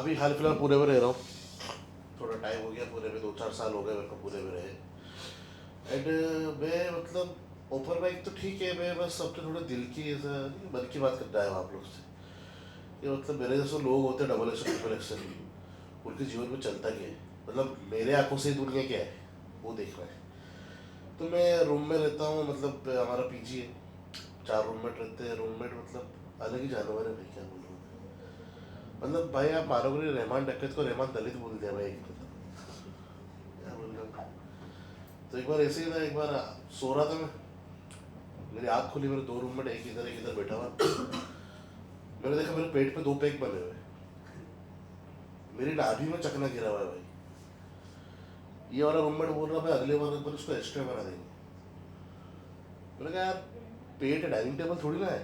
अभी हाल फिलहाल पुणे में रह रहा हूँ, थोड़ा टाइम हो गया पुणे में, 2-4 साल हो गए मेरे को पुणे में रहे। एंड मैं मतलब ओपन माइक तो ठीक है, मैं बस अपने थोड़े दिल की ऐसा मन की बात करना है आप लोग से। ये मतलब मेरे जैसे लोग होते हैं डबल एक्शन ट्रिपल एक्शन, उनके जीवन में चलता क्या है, मतलब मेरे आंखों से दुनिया क्या है वो देखना है। तो मैं रूम में रहता हूँ, मतलब हमारा पीजी है, 4 रूममेट रहते हैं। रूममेट मतलब अलग ही जानवर है भाई, क्या बोल रहा हूँ। मतलब भाई आप मानोगे नहीं, रहमान डकैत को रहमान दलित बोल दिया भाई, क्या बोल रहा हूँ। तो एक बार ऐसे ही था, एक बार सो रहा था मैं, मेरी आँख खुली, मेरे 2 रूममेट एक इधर बैठा हुआ। मैंने देखा मेरे पेट पे 2 पैक बने हुए, मेरी नाभि में चकना गिरा हुआ है भाई। ये वाला रूममेट बोल रहा भाई अगले बार पर उसको एक्स्ट्रा बना देंगे। मैंने कहा यार पेट डाइनिंग टेबल थोड़ी ना है।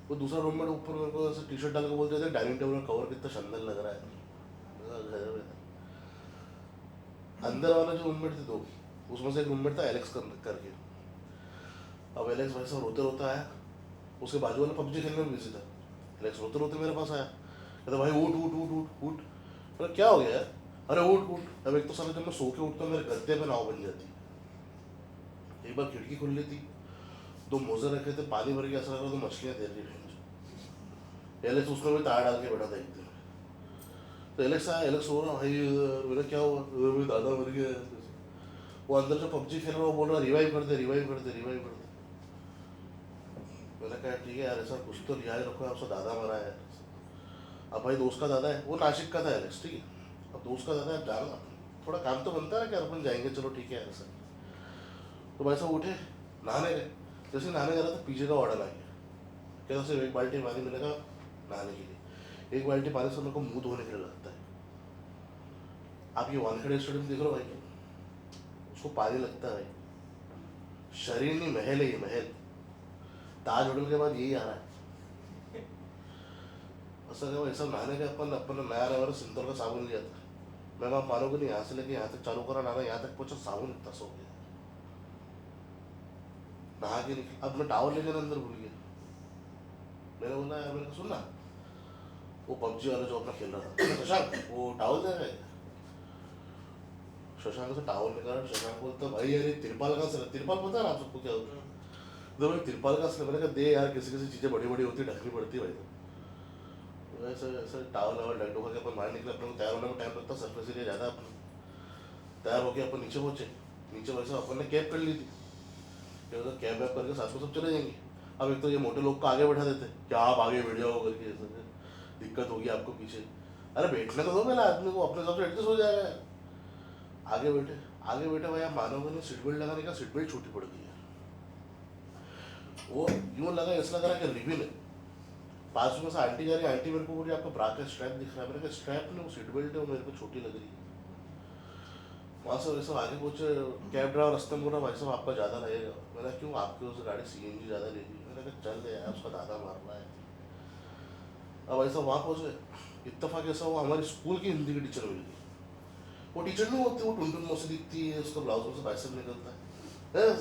वो दूसरा रूममेट ऊपर मेरे को ऐसे टी शर्ट डाल के बोलते थे डाइनिंग टेबल का कवर कितना शानदार लग रहा है। मैंने कहा, गजब है। अंदर वाला जो रूममेट थे दो, उसमें से एक रूममेट था एलेक्स करके। अब एलेक्स भाई साहब रोते रोते आया, उसके बाजू वाला पबजी खेलने में बिजी था। एलेक्स रोते रोते मेरे पास आया, कहता भाई उठ उठ उठ उठ उठ। मैंने क्या हो गया यार, अरे उठ उठ। अब एक तो साला जब मैं सो के उठता हूँ मेरे गद्दे पे नाव बन जाती। एक बार खिड़की खुल ली थी, 2 मोजे रखे थे पानी भर के, ऐसा लग रहा था मछलियाँ तैर रही हैं। एलेक्स उसमें भी तार डाल के बैठा था एक दिन। तो एलेक्स आया, एलेक्स हो रहा भाई मेरा क्या हुआ, मेरे दादा मर गया। वो अंदर जो पबजी खेल रहा है वो बोल रहा रिवाइव कर दे रिवाइव कर दे रिवाइव कर दे। मैंने कहा ठीक है यार, ऐसा कुछ तो लिहाज रखो, आपका दादा मरा है। अब भाई दोस्त का दादा है, वो नासिक का था एलेक्स, ठीक है। अब दोस्त का दादा है, जाना थोड़ा काम तो बनता है ना कि अपन जाएंगे, चलो ठीक है ऐसा। तो भाई साहब उठे, नहाने गए। जैसे नहाने जा रहा था पीछे का ऑर्डर आ गया, कहता सिर्फ एक बाल्टी पानी मिलेगा नहाने के लिए। एक बाल्टी पानी से मेरे को मुंह धोने के लिए लगता है। आप ये वानखेड़े स्टेडियम देख रहे हो भाई, उसको पानी लगता है भाई। शरीर नहीं महल है ये, महल। ताज होटल के बाद यही आ रहा है। ऐसा क्या ऐसा नहाने के अपन अपन नया नया सिंतोर का साबुन लिया था। मैं आप मानोगे नहीं, यहाँ से लेके यहाँ तक चालू करा नहाना, यहाँ तक पहुंचा साबुन इतना सो गया। नहा के निकल, अब मैं टावल लेकर अंदर भूल गया। मैंने बोला यार, मैंने कहा सुन ना, वो पबजी वाला जो अपना खेल रहा था, शशांक वो टावल दे रहे। शशांक से टावल निकाला, शशांक बोलता भाई यार ये तिरपाल कहाँ से, तिरपाल पता है ना आप सबको क्या होता है। तो भाई तिरपाल कहाँ से, मैंने कहा दे यार, किसी किसी चीज़ें बड़ी बड़ी होती है, ढकनी पड़ती है भाई। तो ऐसे ऐसे टावल वावल ढक ढुका के अपन बाहर निकले, अपने को तैयार होने में टाइम लगता, सरफेस एरिया ज़्यादा। अपन तैयार होके अपन नीचे पहुंचे। नीचे वैसे अपन ने कैब कर ली थी, कि कैब वैब करके साथ को सब चले जाएंगे। अब एक तो ये मोटे लोग को आगे बैठा देते, क्या आप आगे बैठ जाओ करके, ऐसे दिक्कत होगी आपको पीछे। अरे बैठने तो दो पहले आदमी को, अपने सबसे एडजस्ट हो जाएगा यार। आगे बैठे, आगे बैठे भाई आप मानोगे नहीं, सीट बेल्ट लगाने का सीट बेल्ट छोटी पड़ गई है। वो यूँ लगा, ऐसा लग रहा है कि रिबिन है। पास में से आंटी जा रही है, आंटी मेरे को बोली आपका ब्रा का स्ट्रैप दिख रहा है। मैंने कहा स्ट्रैप नहीं, वो सीट बेल्ट है, वो मेरे को छोटी लग रही है। वहाँ से वैसे आगे पहुंचे, कैब ड्राइवर रास्ते में बोला भाई साहब आपका ज़्यादा लगेगा। मैंने क्यों, आपके उस गाड़ी सीएनजी ज़्यादा लेगी। मैंने कहा चल दे यार, उसका दादा मार रहा है। अब ऐसा वहाँ पहुँचे, इत्तेफाक ऐसा हुआ हमारी स्कूल की हिंदी की टीचर मिल गई। वो टीचर नहीं होती, वो टुनटुन मौसी दिखती है, उसका ब्लाउज में से बाइसेप निकलता है,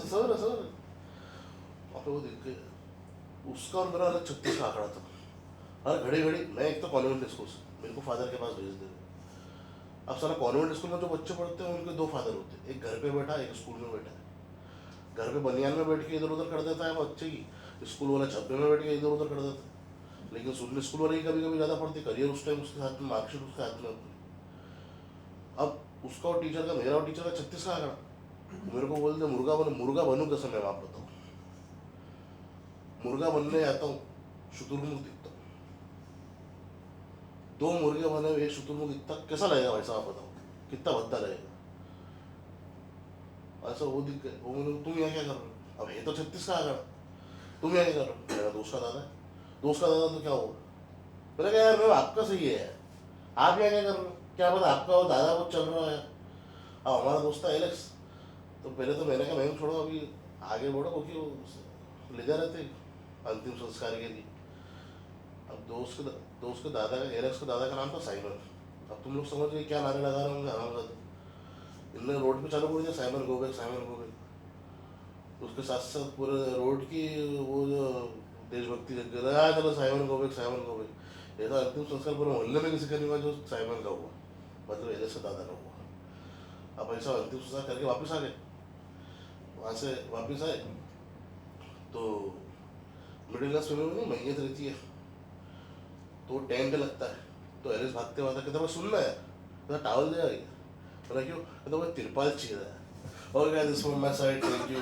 सर सर। वहाँ पे वो दिख गए, उसका और मेरा अलग 36 का आंकड़ा था। हर घड़ी घड़ी मैं एक तो कॉन्वेंट स्कूल से, मेरे को फादर के पास भेज दे। अब सारा कॉन्वेंट स्कूल में जो बच्चे पढ़ते हैं उनके 2 फादर होते हैं, एक घर पे बैठा, एक स्कूल में बैठा है। घर पे बनियान में बैठ के इधर उधर कर देता है बच्चे की, स्कूल वाला छब्बे में बैठ के इधर उधर कर देता है। लेकिन सुनने स्कूल वाले की कभी कभी ज़्यादा पड़ती, करियर उस टाइम उसके हाथ में, मार्कशीट उसके हाथ में होती। अब उसका और टीचर का, मेरा और टीचर का 36 का आंकड़ा। मेरे को बोलते मुर्गा बनूँ कैसे, मैं आप बताऊँ। मुर्गा बनने आता हूँ, शुतुरमुर्ग दिखता हूँ। 2 मुर्गे बने हुए, एक शुतुरमुर्ग दिखता, कैसा लगेगा भाई साहब बताओ, कितना भद्दा लगेगा। ऐसा वो दिख गए, वो बोले तुम यहाँ क्या कर रहे हो, अब है तो 36 का आंकड़ा, तुम यहाँ क्या कर रहे हो। मेरा दोस्त का दादा है। दोस्त का दादा तो क्या हुआ। मैंने कहा यार मैं आपका सही है यार, आप यहाँ क्या कर रहे हो, क्या पता आपका वो दादा वो चल रहा है। अब हमारा दोस्त था एलेक्स, तो पहले तो मैंने कहा मैं छोड़ो अभी आगे बढ़ो, क्योंकि वो ले जा रहे थे अंतिम संस्कार के लिए। अब दोस्त के दादा का, एलेक्स के दादा का नाम था साइमन। अब तुम लोग समझ गए क्या नारे लगा रहे होंगे आराम। इनने रोड पे चालू कर दिया साइमन गोबेक साइमन गोबेक। उसके साथ साथ पूरे रोड की वो जो देशभक्ति जग गया, चलो साइमन गोबेक साइमन गोबेक। ऐसा अंतिम संस्कार पूरे मोहल्ले में किसी का नहीं हुआ जो साइमन का हुआ, मतलब एलिस के दादा का हुआ। अब ऐसा अंतिम संस्कार करके वापस आ गए, वहाँ से वापस आए तो मिडिल क्लास फैमिली में महंगियत रहती है, तो टेंट लगता है, तो एलिस भागते भागते कहता मैं सुन रहा है, कहता टावल दे आएगा, बोला क्यों, कहता मुझे तिरपाल चाहिए था। और क्या this from my side, thank you.